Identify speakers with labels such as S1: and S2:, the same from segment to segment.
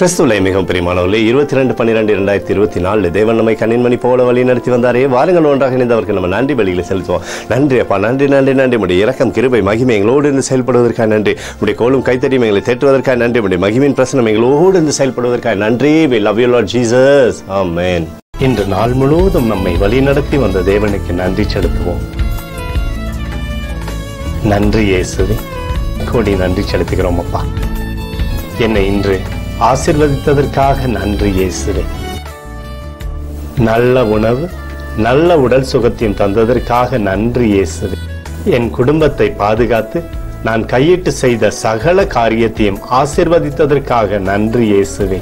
S1: கிறிஸ்துவிலே மிகவும் பிரியமானவர்களே, 22/12/2024 தேவன் நம்மை கண்ணின்மணி போல வழி நடத்தி வந்தாரே. வாருங்கள் ஒன்றாக இணைந்தவர்கள் நம்ம நன்றி பலிகளை செலுத்துவோம். நன்றி அப்பா, நன்றி நன்றி நன்றி. உடைய இரக்கம் கிருபை மகிமை எங்களோடு இருந்து செயல்படுவதற்காக நன்றி. உடைய கோலும் கைத்தறியும் எங்களை தேற்றுவதற்காக நன்றி. உடைய மகிமையின் பிரசனம் எங்களோடு இருந்து செயல்படுவதற்காக நன்றி. We love you Lord Jesus. Amen. இன்று நாள் முழுவதும் நம்மை வழி நடத்தி வந்த தேவனுக்கு நன்றி செலுத்துவோம். நன்றி இயேசுவே, கோடி நன்றி செலுத்துகிறோம் அப்பா. என்னை இன்று ஆசீர்வதித்ததற்காக நன்றி இயேசுவே. நல்ல உணவு, நல்ல உடல் சுகத்தையும் தந்ததற்காக நன்றி இயேசுவே. என் குடும்பத்தை பாதுகாத்து நான் கையிட்டு செய்த சகல காரியத்தையும் ஆசீர்வதித்ததற்காக நன்றி இயேசுவே.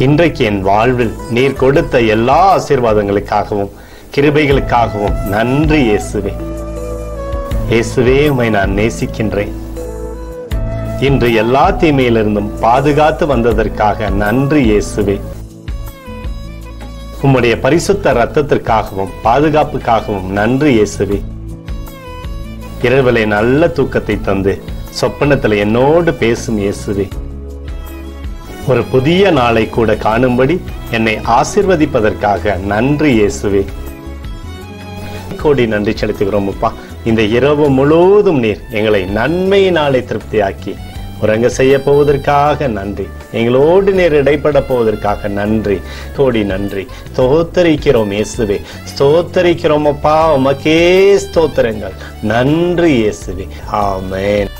S1: இன்றைக்கு என் வாழ்வில் நீர் கொடுத்த எல்லா ஆசீர்வாதங்களுக்காகவும் கிருபைகளுக்காகவும் நன்றி இயேசுவே. இயேசுவே, உம்மை நான் நேசிக்கின்றேன். இன்று எல்லா தீமையிலிருந்தும் பாதுகாத்து வந்ததற்காக நன்றி இயேசுவே. உம்முடைய பரிசுத்த இரத்தத்திற்காகவும் பாதுகாப்புக்காகவும் நன்றி இயேசுவே. இரவிலே நல்ல தூக்கத்தை தந்து சொப்பனத்தில் என்னோடு பேசும் இயேசுவே. ஒரு புதிய நாளை கூட காணும்படி என்னை ஆசீர்வதிப்பதற்காக நன்றி இயேசுவே. கோடி நன்றி செலுத்துகிறோம் அப்பா. இந்த இரவு முழுவதும் நீர் எங்களை நன்மையினாலே திருப்தியாக்கி உறங்க செய்ய போவதற்காக நன்றி. எங்களோடு நீர் இடைப்பட போவதற்காக நன்றி. கோடி நன்றி. ஸ்தோத்தரிக்கிறோம் இயேசுவே, ஸ்தோத்தரிக்கிறோம் அப்பா. உமக்கே ஸ்தோத்திரங்கள். நன்றி இயேசுவே. ஆமென்.